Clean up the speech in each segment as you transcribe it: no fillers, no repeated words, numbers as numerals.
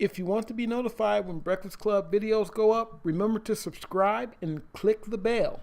If you want to be notified when Breakfast Club videos go up, remember to subscribe and click the bell.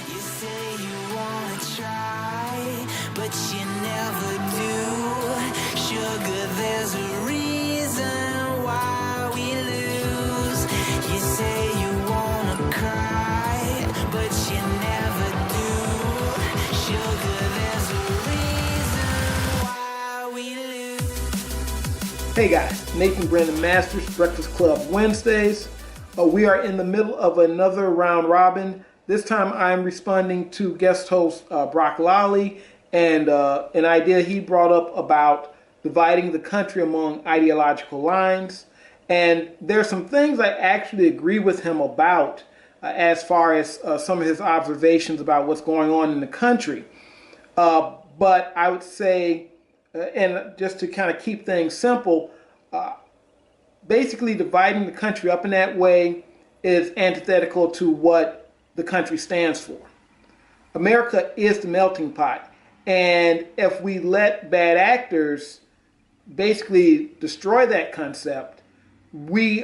You say you wanna try, but you never do. Sugar, there's a reason why we lose. You say you wanna cry, but you never do. Sugar, there's a reason why we lose. Hey guys, Nathan Brandon Masters, Breakfast Club Wednesdays. We are in the middle of another round robin. This time I'm responding to guest host Brock Lally and an idea he brought up about dividing the country among ideological lines. And there's some things I actually agree with him about as far as some of his observations about what's going on in the country. But I would say, and just to kind of keep things simple, basically dividing the country up in that way is antithetical to what the country stands for. America is the melting pot. And if we let bad actors basically destroy that concept, we're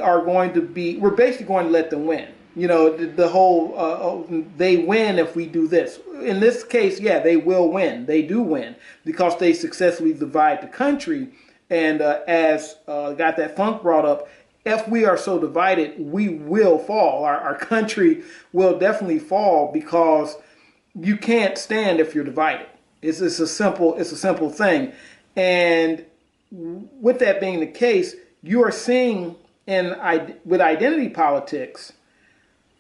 basically going to let them win. You know, the whole, they win if we do this. In this case, yeah, they will win. They do win because they successfully divide the country. And as Got That Funk brought up, if we are so divided, we will fall. Our country will definitely fall because you can't stand if you're divided. It's a simple thing. And with that being the case, you are seeing with identity politics,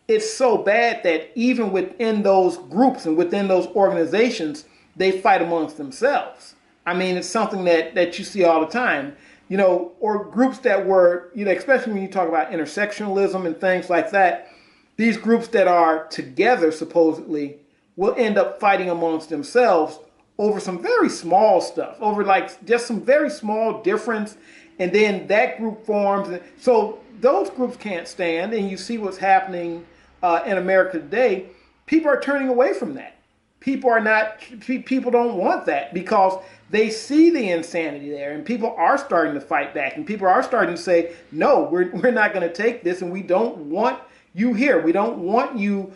it's so bad that even within those groups and within those organizations, they fight amongst themselves. I mean, it's something that you see all the time. You know, or groups that were, you know, especially when you talk about intersectionalism and things like that, these groups that are together supposedly will end up fighting amongst themselves over some very small stuff, over like just some very small difference, and then that group forms. So those groups can't stand, and you see what's happening in America today. People are turning away from that. People don't want that because they see the insanity there, and people are starting to fight back, and people are starting to say, no, we're not going to take this, and we don't want you here. We don't want you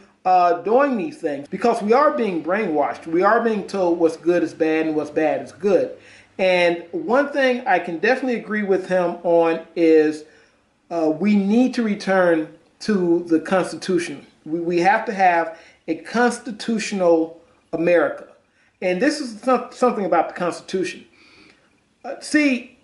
doing these things because we are being brainwashed. We are being told what's good is bad and what's bad is good. And one thing I can definitely agree with him on is we need to return to the Constitution. We have to have a constitutional America. And this is something about the Constitution. See,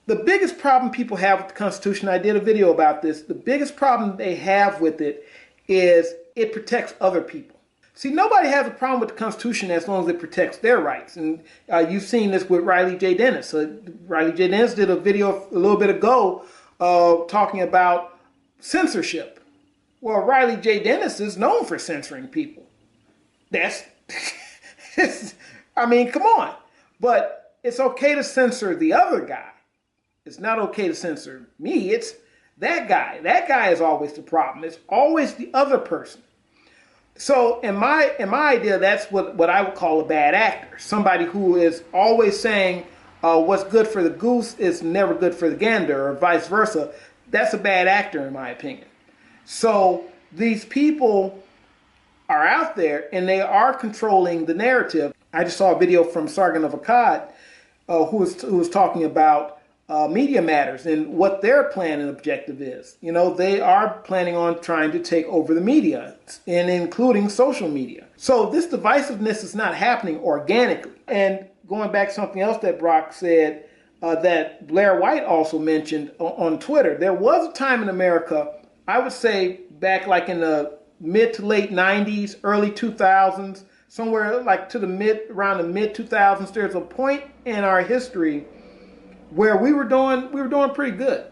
the biggest problem people have with the Constitution, I did a video about this, the biggest problem they have with it is it protects other people. See, nobody has a problem with the Constitution as long as it protects their rights. And you've seen this with Riley J. Dennis. Riley J. Dennis did a video a little bit ago talking about censorship. Well, Riley J. Dennis is known for censoring people. That's... I mean, come on. But it's okay to censor the other guy. It's not okay to censor me. It's that guy. That guy is always the problem. It's always the other person. So in my idea, that's what I would call a bad actor. Somebody who is always saying what's good for the goose is never good for the gander, or vice versa. That's a bad actor in my opinion. So these people are out there and they are controlling the narrative. I just saw a video from Sargon of Akkad who was talking about Media Matters and what their plan and objective is. You know, they are planning on trying to take over the media, and including social media. So this divisiveness is not happening organically. And going back to something else that Brock said, that Blair White also mentioned on Twitter, there was a time in America, I would say back like in the mid to late 90s, early 2000s, somewhere like to around the mid 2000s, there's a point in our history where we were doing pretty good.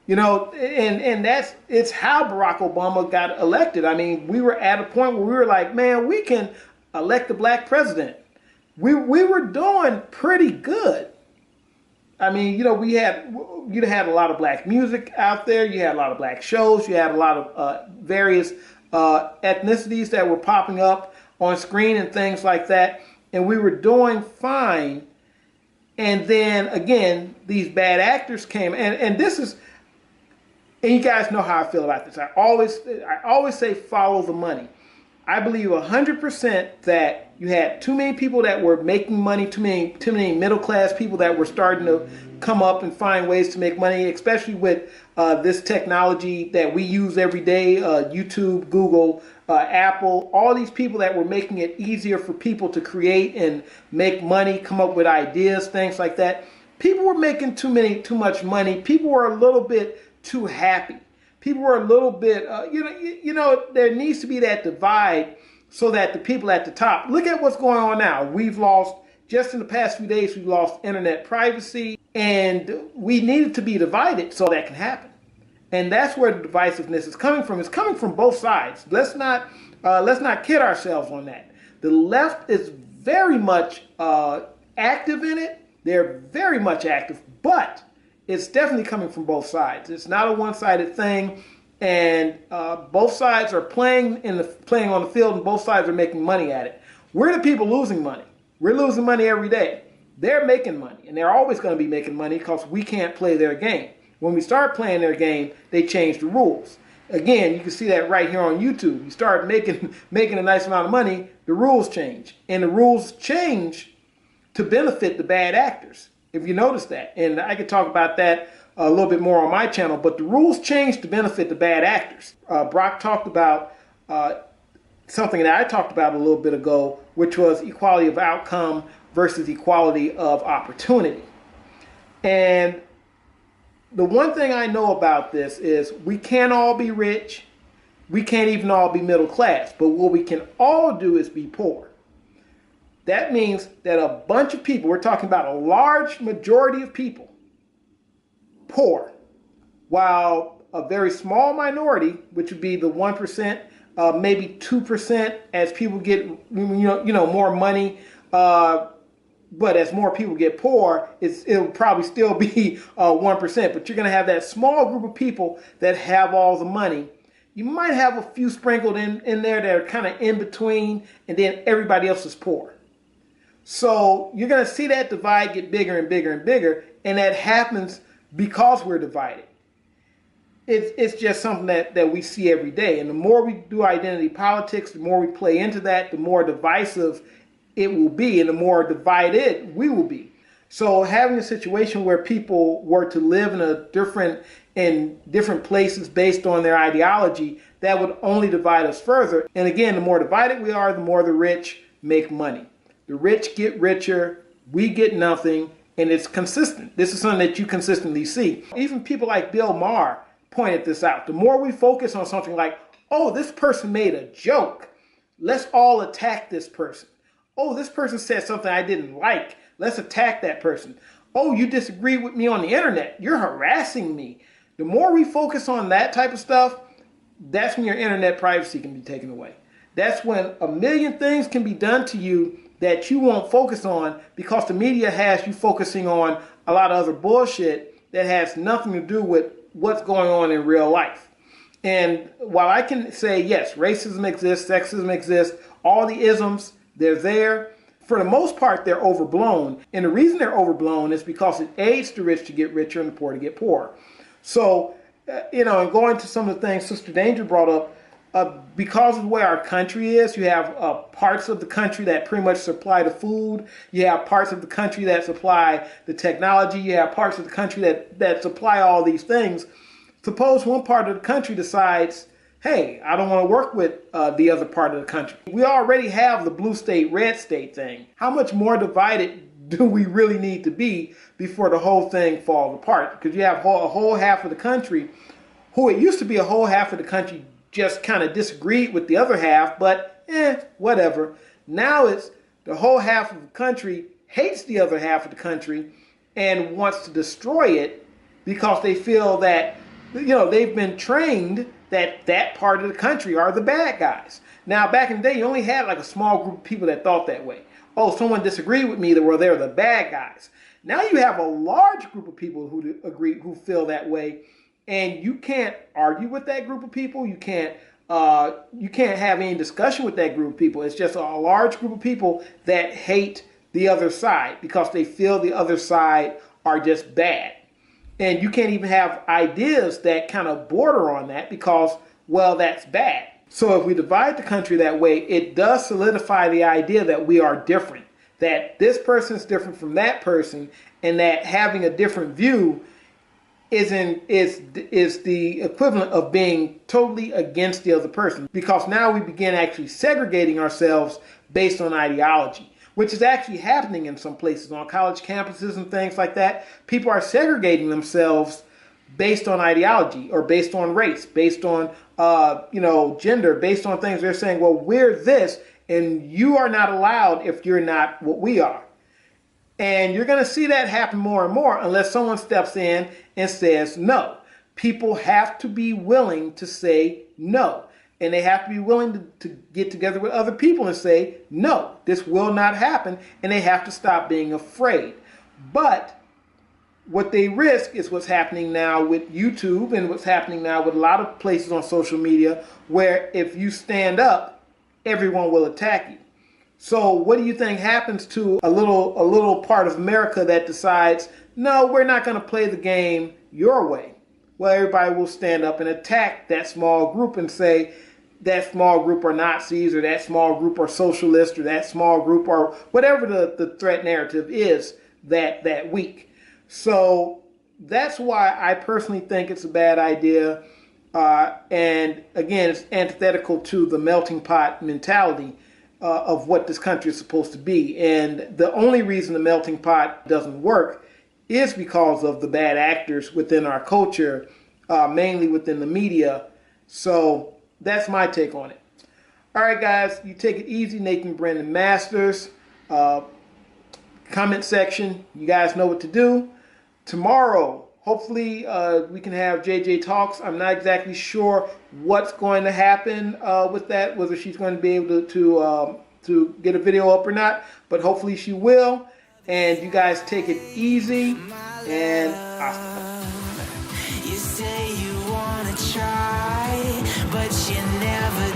You know, and it's how Barack Obama got elected. I mean, we were at a point where we were like, man, we can elect a black president. We were doing pretty good. I mean, you know, you had a lot of black music out there. You had a lot of black shows. You had a lot of various ethnicities that were popping up. on screen and things like that, and we were doing fine. And then again, these bad actors came, and this is, and you guys know how I feel about this. I always say follow the money. I believe 100% that you had too many people that were making money, too many middle class people that were starting to come up and find ways to make money, especially with this technology that we use every day, YouTube, Google, Apple, all these people that were making it easier for people to create and make money, come up with ideas, things like that. People were making too much money. People were a little bit too happy. People were a little bit, there needs to be that divide so that the people at the top, look at what's going on now. We've lost, just in the past few days, we've lost internet privacy, and we needed to be divided so that can happen. And that's where the divisiveness is coming from. It's coming from both sides. Let's not kid ourselves on that. The left is very much active in it. They're very much active, but it's definitely coming from both sides. It's not a one-sided thing, and both sides are playing on the field, and both sides are making money at it. We're the people losing money. We're losing money every day. They're making money, and they're always going to be making money because we can't play their game. When we start playing their game, they change the rules. Again, you can see that right here on YouTube. You start making a nice amount of money, the rules change, and the rules change to benefit the bad actors, if you notice that. And I could talk about that a little bit more on my channel, but the rules change to benefit the bad actors. Brock talked about something that I talked about a little bit ago, which was equality of outcome versus equality of opportunity. And the one thing I know about this is we can't all be rich. We can't even all be middle class. But what we can all do is be poor. That means that a bunch of people, we're talking about a large majority of people, poor, while a very small minority, which would be the 1%, maybe 2%, as people get more money, but as more people get poor, it'll probably still be 1%. But you're going to have that small group of people that have all the money. You might have a few sprinkled in there that are kind of in between, and then everybody else is poor. So you're going to see that divide get bigger and bigger and bigger, and that happens because we're divided. It's just something that we see every day. And the more we do identity politics, the more we play into that, the more divisive it will be, and the more divided we will be. So having a situation where people were to live in different places based on their ideology, that would only divide us further. And again, the more divided we are, the more the rich make money. The rich get richer, we get nothing, and it's consistent. This is something that you consistently see. Even people like Bill Maher pointed this out. The more we focus on something like, oh, this person made a joke, let's all attack this person. Oh, this person said something I didn't like, let's attack that person. Oh, you disagree with me on the internet, you're harassing me. The more we focus on that type of stuff, that's when your internet privacy can be taken away. That's when a million things can be done to you that you won't focus on because the media has you focusing on a lot of other bullshit that has nothing to do with what's going on in real life. And while I can say, yes, racism exists, sexism exists, all the isms, they're there. For the most part, they're overblown. And the reason they're overblown is because it aids the rich to get richer and the poor to get poorer. So, and going to some of the things Sister Danger brought up, because of the way our country is, you have parts of the country that pretty much supply the food. You have parts of the country that supply the technology. You have parts of the country that supply all these things. Suppose one part of the country decides, hey, I don't want to work with the other part of the country. We already have the blue state, red state thing. How much more divided do we really need to be before the whole thing falls apart? Because you have a whole half of the country who it used to be a whole half of the country just kind of disagreed with the other half, but whatever. Now it's the whole half of the country hates the other half of the country and wants to destroy it because they feel that, they've been trained that part of the country are the bad guys. Now, back in the day, you only had like a small group of people that thought that way. Oh, someone disagreed with me, they're the bad guys. Now you have a large group of people who feel that way. And you can't argue with that group of people. You can't you can't have any discussion with that group of people. It's just a large group of people that hate the other side because they feel the other side are just bad. And you can't even have ideas that kind of border on that because, well, that's bad. So if we divide the country that way, it does solidify the idea that we are different, that this person is different from that person, and that having a different view is the equivalent of being totally against the other person, because now we begin actually segregating ourselves based on ideology, which is actually happening in some places on college campuses and things like that. People are segregating themselves based on ideology or based on race, based on gender, based on things. They're saying, well, we're this and you are not allowed if you're not what we are. And you're going to see that happen more and more unless someone steps in and says no. People have to be willing to say no. And they have to be willing to get together with other people and say, no, this will not happen. And they have to stop being afraid. But what they risk is what's happening now with YouTube and what's happening now with a lot of places on social media, where if you stand up, everyone will attack you. So what do you think happens to a little part of America that decides, no, we're not going to play the game your way? Well, everybody will stand up and attack that small group and say that small group are Nazis, or that small group are socialists, or that small group are whatever the threat narrative is that week. So that's why I personally think it's a bad idea. And again, it's antithetical to the melting pot mentality of what this country is supposed to be. And the only reason the melting pot doesn't work is because of the bad actors within our culture, mainly within the media. So that's my take on it. All right, guys, you take it easy. Nathyn Brandon Masters. Comment section, you guys know what to do. Tomorrow, hopefully, we can have JJ Talks. I'm not exactly sure what's going to happen with that, whether she's going to be able to get a video up or not, but hopefully she will. And you guys take it easy, and You say you wanna try, but you never